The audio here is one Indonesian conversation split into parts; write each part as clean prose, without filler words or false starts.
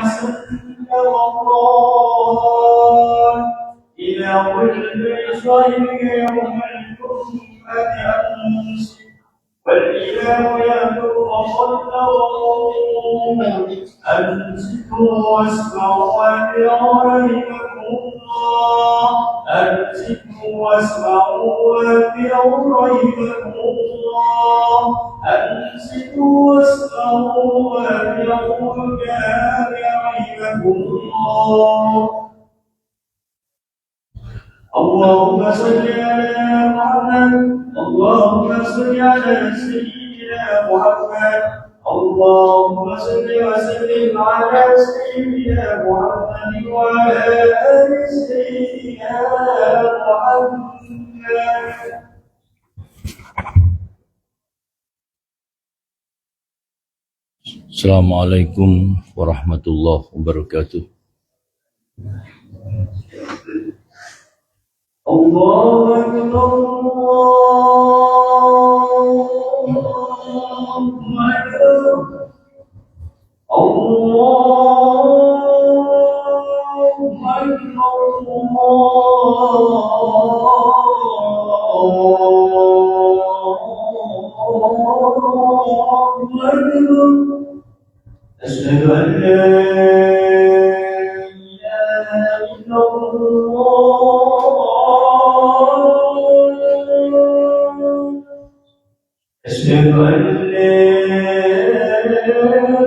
وسلم وقال إذا قلت لصاحبك يوم الجمعة أمسك والإله يأمر وصلى وقوم أمسكوا واسمعوا رحمكم الله أمسكوا واسمعوا رحمكم الله أمسكوا واسمعوا رحمكم الله. اللهم صل على محمد اللهم صل على سيدنا محمد اللهم صل وسلم على سيدنا محمد وعلى آل سيدنا محمد. Assalamualaikum warahmatullahi wabarakatuh. Allahu Akbar, أشهد أن لا إله إلا الله أشهد أن لا إله إلا الله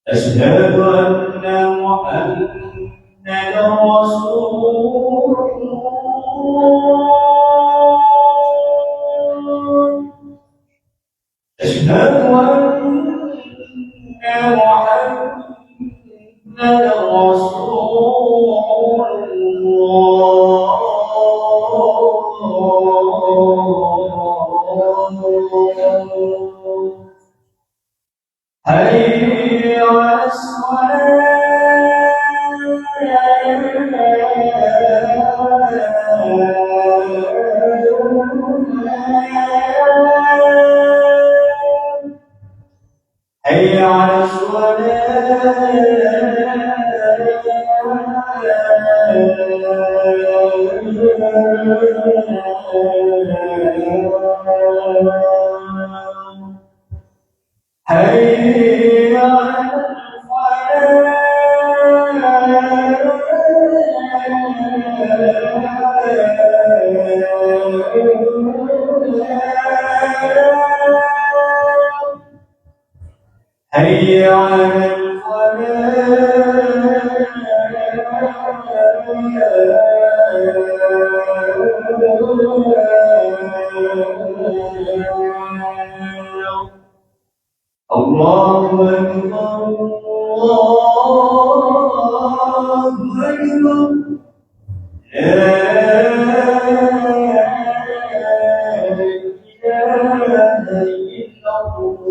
أشهد أن محمدا رسول الله أشهد أن محمدا رسول الله حي على حي على حي على حي على الله أكبر الله أكبر لا إله إلا الله.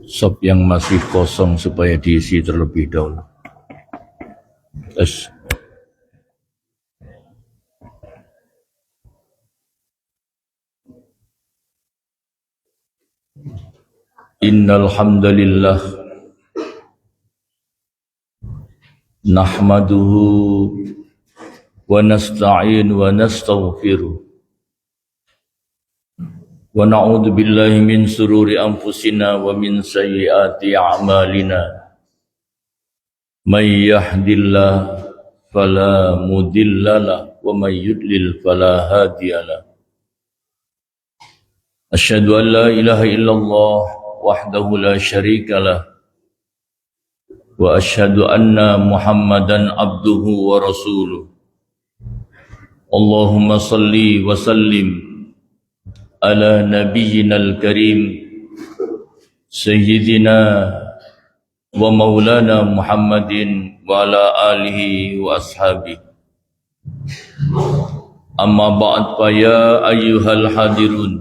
Sop yang masih kosong supaya diisi terlebih dahulu. Innal hamdalillah nahmaduhu wa nasta'in wa nastaghfiruh wa na'udzu billahi min sururi anfusina wa min sayyiati a'malina may yahdihillahu fala mudhillalah wa may yudlil fala hadiyalah. Asyhadu an la ilaha illallah wahdahu la syarikalah وأشهد أن محمدا عبده ورسوله اللهم صل وسلم على نبينا الكريم سيدنا ومولانا محمد وعلى آله وأصحابه أما بعد فيا أيها الحاضرون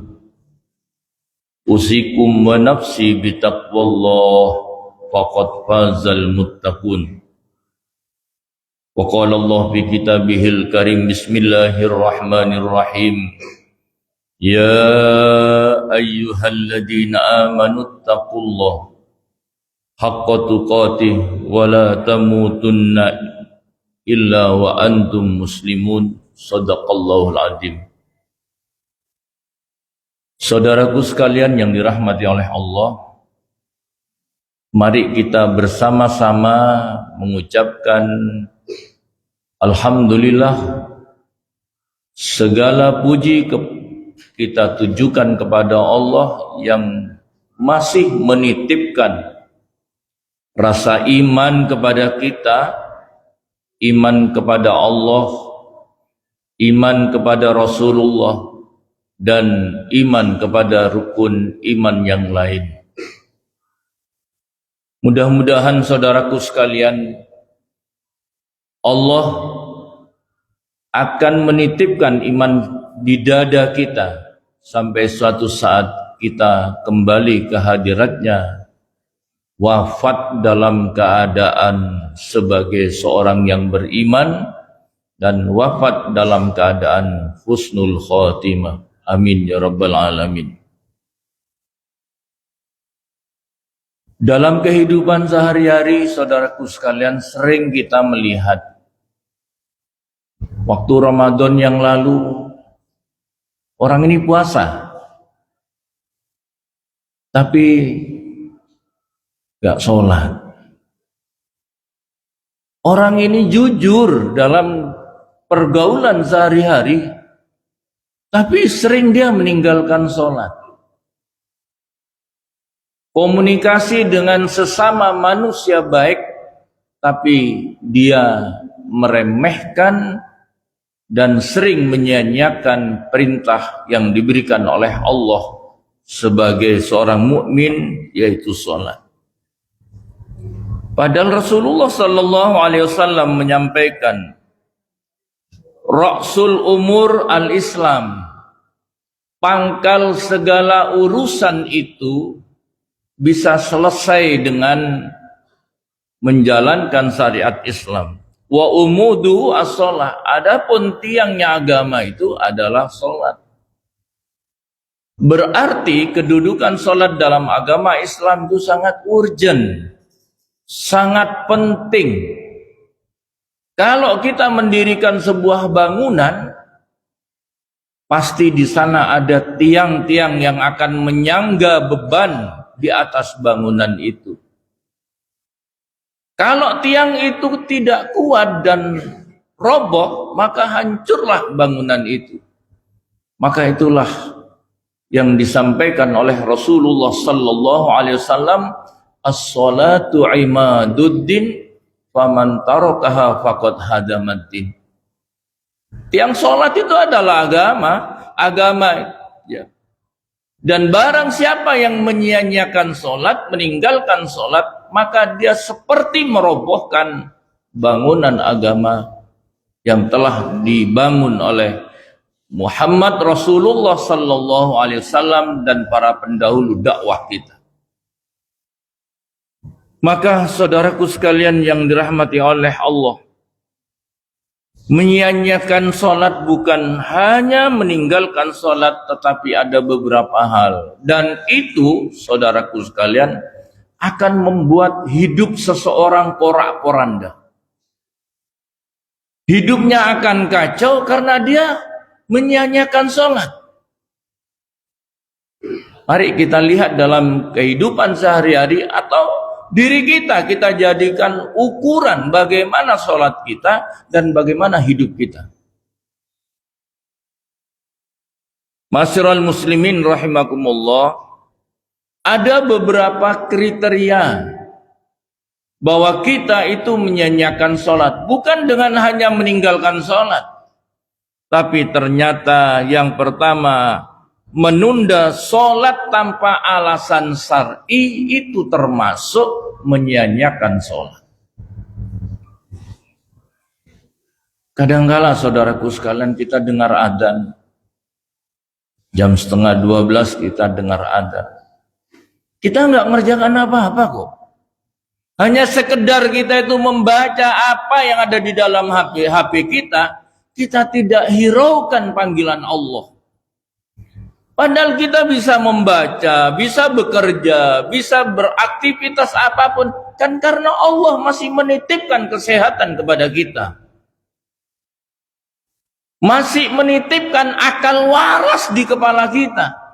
أوصيكم ونفسي بتقوى الله فقد فاز المتقون وقال الله في كتابه الكريم بسم الله الرحمن الرحيم يا أيها الذين آمنوا اتقوا الله حق تقاته ولا تموتن إلا وأنتم مسلمون صدق الله العظيم. Saudaraku sekalian yang dirahmati oleh Allah, mari kita bersama-sama mengucapkan Alhamdulillah, segala puji kita tujukan kepada Allah yang masih menitipkan rasa iman kepada kita, iman kepada Allah, iman kepada Rasulullah, dan iman kepada rukun iman yang lain. Mudah-mudahan saudaraku sekalian, Allah akan menitipkan iman di dada kita sampai suatu saat kita kembali ke hadiratnya, wafat dalam keadaan sebagai seorang yang beriman dan wafat dalam keadaan husnul khatimah. Amin ya rabbal alamin. Dalam kehidupan sehari-hari, saudaraku sekalian, sering kita melihat waktu Ramadan yang lalu orang ini puasa tapi gak sholat. Orang ini jujur dalam pergaulan sehari-hari tapi sering dia meninggalkan sholat. Komunikasi dengan sesama manusia baik, tapi dia meremehkan dan sering menyia-nyiakan perintah yang diberikan oleh Allah sebagai seorang mukmin, yaitu sholat. Padahal Rasulullah sallallahu alaihi wasallam menyampaikan, Ra'sul umur al-Islam, pangkal segala urusan itu bisa selesai dengan menjalankan syariat Islam. Wa umudu as-shalah, adapun tiangnya agama itu adalah sholat. Berarti kedudukan sholat dalam agama Islam itu sangat urgent, sangat penting. Kalau kita mendirikan sebuah bangunan, pasti di sana ada tiang-tiang yang akan menyangga beban di atas bangunan itu. Kalau tiang itu tidak kuat dan roboh, maka hancurlah bangunan itu. Maka itulah yang disampaikan oleh Rasulullah sallallahu alaihi wasallam, as-salatu imaduddin faman tarakaha faqad hadamaddin. Tiang sholat itu adalah agama ya. Dan barang siapa yang menyia-nyiakan sholat, meninggalkan sholat, maka dia seperti merobohkan bangunan agama yang telah dibangun oleh Muhammad Rasulullah sallallahu alaihi wasallam dan para pendahulu dakwah kita. Maka saudaraku sekalian yang dirahmati oleh Allah, menyia-nyiakan sholat bukan hanya meninggalkan sholat, tetapi ada beberapa hal. Dan itu, saudaraku sekalian, akan membuat hidup seseorang porak-poranda. Hidupnya akan kacau karena dia menyia-nyiakan sholat. Mari kita lihat dalam kehidupan sehari-hari atau diri kita jadikan ukuran bagaimana sholat kita dan bagaimana hidup kita. Masyiral muslimin rahimakumullah, ada beberapa kriteria bahwa kita itu menyanyiakan sholat bukan dengan hanya meninggalkan sholat, tapi ternyata yang pertama, menunda sholat tanpa alasan syar'i itu termasuk menyanyiakan sholat. Kadangkala saudaraku sekalian kita dengar adzan, jam 11:30 kita dengar adzan. Kita nggak ngerjakan apa-apa kok. Hanya sekedar kita itu membaca apa yang ada di dalam HP kita. Kita tidak hiraukan panggilan Allah. Padahal kita bisa membaca, bisa bekerja, bisa beraktivitas apapun. Kan karena Allah masih menitipkan kesehatan kepada kita. Masih menitipkan akal waras di kepala kita.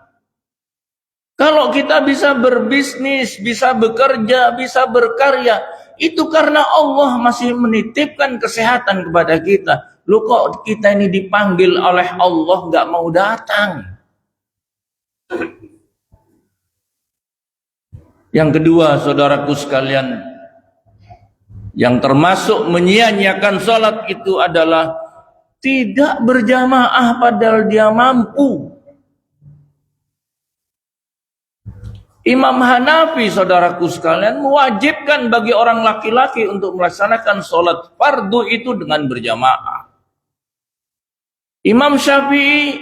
Kalau kita bisa berbisnis, bisa bekerja, bisa berkarya, itu karena Allah masih menitipkan kesehatan kepada kita. Loh kok kita ini dipanggil oleh Allah nggak mau datang? Yang kedua, saudaraku sekalian, yang termasuk menyia-nyiakan sholat itu adalah tidak berjamaah padahal dia mampu. Imam Hanafi, saudaraku sekalian, mewajibkan bagi orang laki-laki untuk melaksanakan sholat fardu itu dengan berjamaah. Imam Syafi'i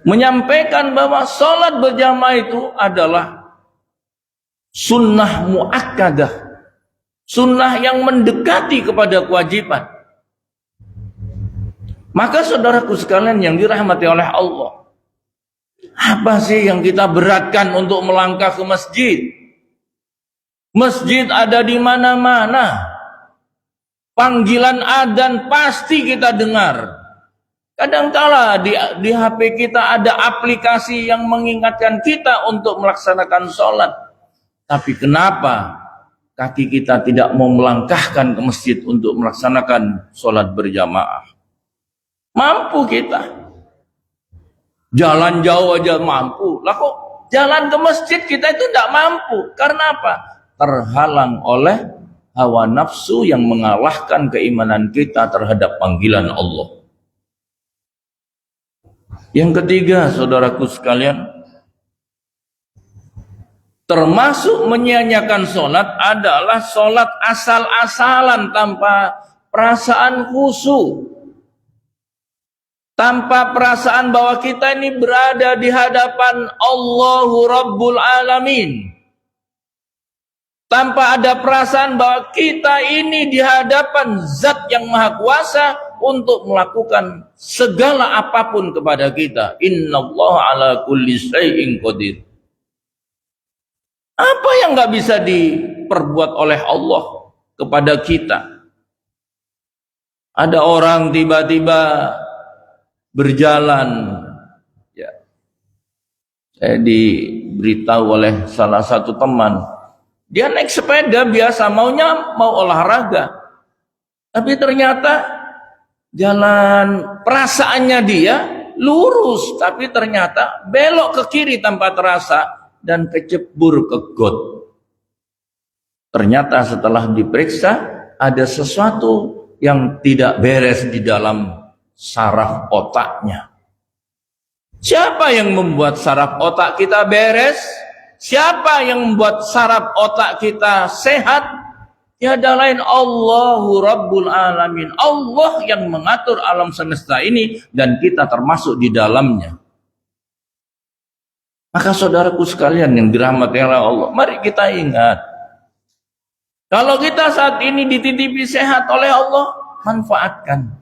menyampaikan bahwa sholat berjamaah itu adalah sunnah muakkadah, sunnah yang mendekati kepada kewajiban. Maka saudaraku sekalian yang dirahmati oleh Allah, apa sih yang kita beratkan untuk melangkah ke masjid? Masjid ada di mana-mana. Panggilan adzan pasti kita dengar. Kadangkala di HP kita ada aplikasi yang mengingatkan kita untuk melaksanakan sholat. Tapi kenapa kaki kita tidak mau melangkahkan ke masjid untuk melaksanakan sholat berjamaah? Mampu kita. Jalan jauh aja mampu. Lah kok jalan ke masjid kita itu tidak mampu? Karena apa? Terhalang oleh hawa nafsu yang mengalahkan keimanan kita terhadap panggilan Allah. Yang ketiga, saudaraku sekalian, termasuk menyia-nyiakan sholat adalah sholat asal-asalan tanpa perasaan khusyuk, tanpa perasaan bahwa kita ini berada di hadapan Allahu Rabbul Alamin, tanpa ada perasaan bahwa kita ini di hadapan Zat yang Maha Kuasa untuk melakukan segala apapun kepada kita. Innallaha ala kulli syai'in qadir. Apa yang nggak bisa diperbuat oleh Allah kepada kita? Ada orang tiba-tiba berjalan, ya, saya diberitahu oleh salah satu teman, dia naik sepeda biasa, mau olahraga, tapi ternyata jalan perasaannya dia lurus, tapi ternyata belok ke kiri tanpa terasa dan kecebur ke got. Ternyata setelah diperiksa ada sesuatu yang tidak beres di dalam saraf otaknya. Siapa yang membuat saraf otak kita beres? Siapa yang membuat saraf otak kita sehat? Tiada lain Allahu Rabbul Alamin. Allah yang mengatur alam semesta ini dan kita termasuk di dalamnya. Maka saudaraku sekalian yang dirahmati oleh Allah, mari kita ingat, kalau kita saat ini dititipi sehat oleh Allah, manfaatkan.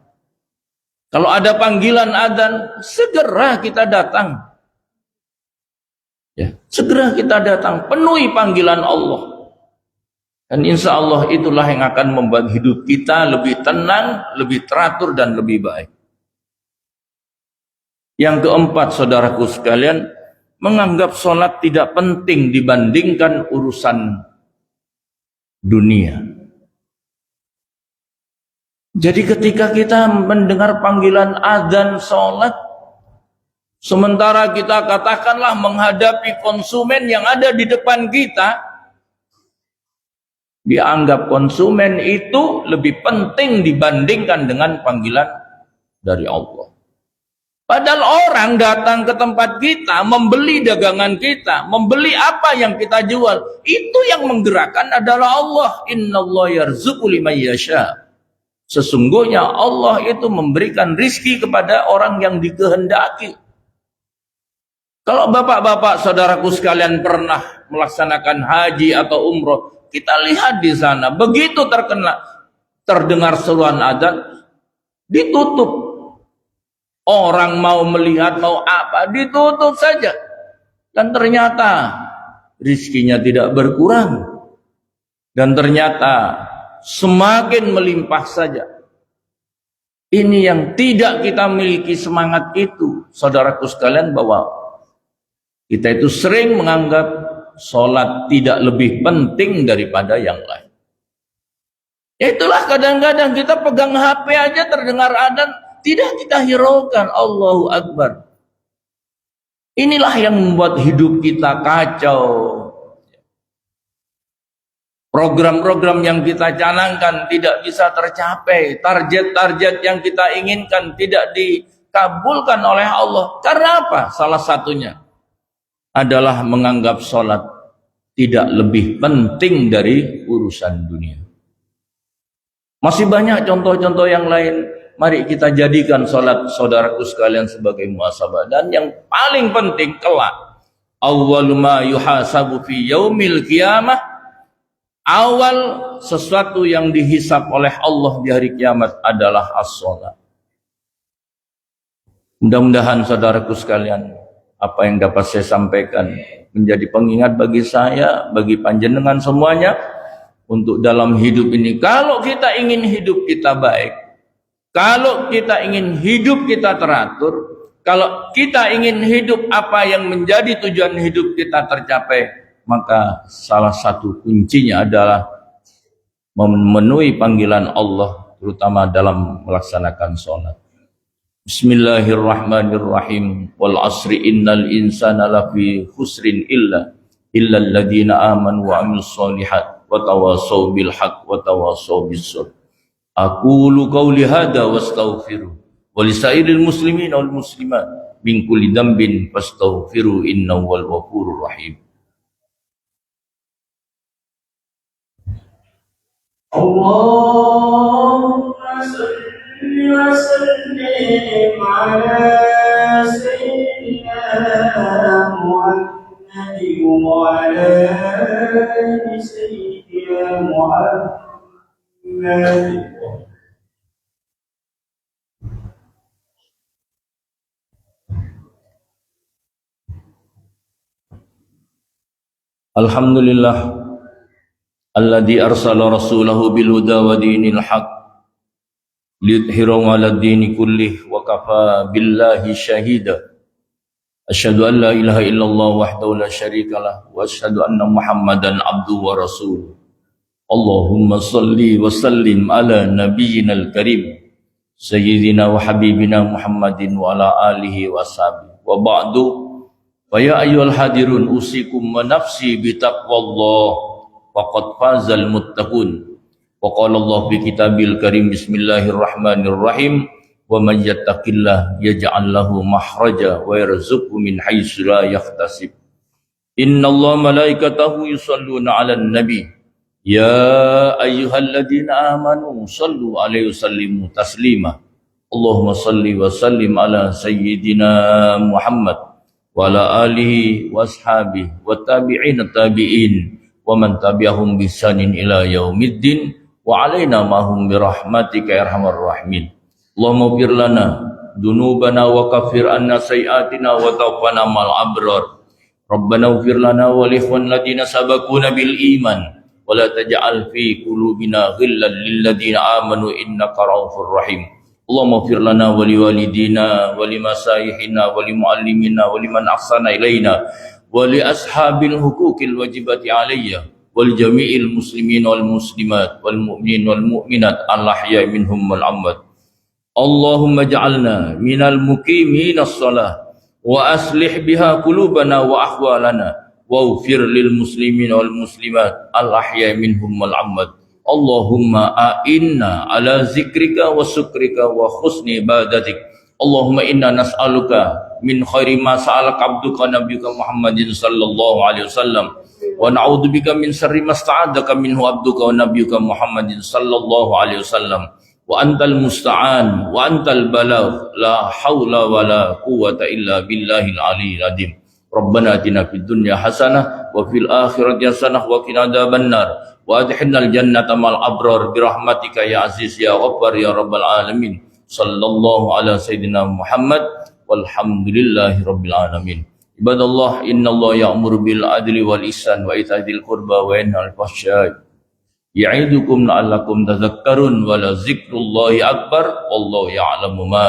Kalau ada panggilan adzan, segera kita datang. Ya, segera kita datang, penuhi panggilan Allah. Dan insya Allah itulah yang akan membuat hidup kita lebih tenang, lebih teratur, dan lebih baik. Yang keempat, saudaraku sekalian, menganggap sholat tidak penting dibandingkan urusan dunia. Jadi ketika kita mendengar panggilan azan sholat, sementara kita katakanlah menghadapi konsumen yang ada di depan kita, Dianggap konsumen itu lebih penting dibandingkan dengan panggilan dari Allah. Padahal orang datang ke tempat kita, membeli dagangan kita, membeli apa yang kita jual, itu yang menggerakkan adalah Allah. Innallaha yarzuqu liman yasha. Sesungguhnya Allah itu memberikan rizki kepada orang yang dikehendaki. Kalau bapak-bapak saudaraku sekalian pernah melaksanakan haji atau umroh, kita lihat di sana, begitu terdengar seruan adzan, ditutup. Orang mau melihat, mau apa, ditutup saja. Dan ternyata rizkinya tidak berkurang. Dan ternyata semakin melimpah saja. Ini yang tidak kita miliki semangat itu, saudaraku sekalian, bahwa kita itu sering menganggap sholat tidak lebih penting daripada yang lain. Itulah kadang-kadang kita pegang HP aja terdengar adzan, tidak kita hiraukan Allahu Akbar. Inilah yang membuat hidup kita kacau. Program-program yang kita canangkan tidak bisa tercapai. Target-target yang kita inginkan tidak dikabulkan oleh Allah. Karena apa? Salah satunya adalah menganggap sholat tidak lebih penting dari urusan dunia. Masih banyak contoh-contoh yang lain. Mari kita jadikan sholat saudaraku sekalian sebagai muhasabah. Dan yang paling penting kelak, awwalu ma yuhasabu fi yaumil qiyamah, awal sesuatu yang dihisab oleh Allah di hari kiamat adalah as-sholat. Mudah-mudahan saudaraku sekalian, apa yang dapat saya sampaikan menjadi pengingat bagi saya, bagi panjenengan semuanya, untuk dalam hidup ini. Kalau kita ingin hidup kita baik, kalau kita ingin hidup kita teratur, kalau kita ingin hidup apa yang menjadi tujuan hidup kita tercapai, maka salah satu kuncinya adalah memenuhi panggilan Allah, terutama dalam melaksanakan sholat. Bismillahirrahmanirrahim. Wal asri innal insana lafi khusrin illa alladhina amanu wa amilus solihat wa tawassaw bil haqq wa tawassaw bis sabr. Aqulu qawli hadza wastaghfiru wa lisairil muslimin wal muslimat min kulli dhanbin fastaghfiru innahu wal ghafurur rahim. Allahumma salli wa sallim ala sayyidina Muhammad wa ala ali sayyidina Muhammad. Alhamdulillah alladzi arsala rasulahu bil huda wa dinil haq liyudhhirahu 'ala ad-dini kullih wa kafa billahi syahida. Asyhadu an la ilaha illallah wahdahu la syarikalah wa asyhadu anna Muhammadan abduhu wa rasuluh. Allahumma salli wa sallim ala nabiyyinal karim sayyidina wa habibina Muhammadin wa ala alihi wa sahbihi wa ba'du. Fa ya ayyuhal hadirun usikum wa nafsi bi taqwallah faqad fazal muttaqun. Wa qala Allah fi kitabil karim bismillahirrahmanirrahim wa may yattaqillah yaj'al lahu makhraja wa yarzuqhu min haitsu la yahtasib. Innallaha malaikatahu yusholluna 'alan nabi ya ayyuhalladzina amanu shallu 'alaihi wa sallimu taslima. Allahumma shalli wa sallim ala sayyidina Muhammad wa ala alihi wa ashabihi wa tabi'in wa man tabi'ahum bi ihsanin ila yaumiddin wa alaina mahum bi rahmatika ya arhamar rahimin. Allahumma ighfir lana dunubana wa kaffir anna sayiatina wa tawaffana mal abrar. Rabbana ighfir lana wa li ikhwanina alladziina sabaquna bil iman wa la taj'al fi qulubina ghillan lil ladziina amanu innaka ra'ufur rahim. Allahumma ighfir lana wa li walidina wa li masyayihina wa li muallimina wa liman ahsana ilaina wa li ashabil huquqil wajibati alayya wal jami'il muslimin wal muslimat wal mu'minin wal mu'minat al ahya'i minhum wal amwat. Allahumma ja'alna minal muqimin as-salah wa aslih biha qulubana wa ahwalana واغفر للمسلمين والمسلمات الأحياء منهم والأموات اللهم أئنا على ذكرك وشكرك وحسن عبادتك اللهم إنا نسألك من خير ما سألك عبدك نبيك محمد صلى الله عليه وسلم ونعوذ بك من شر ما استعاذك منه عبدك ونبيك محمد صلى الله عليه وسلم وأنت المستعان وأنت البلاغ لا حول ولا قوة إلا بالله العلي العظيم ربنا آتنا في الدنيا حسنة وفي الآخرة حسنة وقنا عذاب النار وأدخلنا الجنة مع الأبرار برحمتك يا عزيز يا غفار يا رب العالمين صلى الله على سيدنا محمد والحمد لله رب العالمين عباد الله إن الله يأمر بالعدل والإحسان وإيتاء ذي القربى وينهى عن الفحشاء يعظكم لعلكم تذكرون ولذكر الله أكبر والله يعلم ما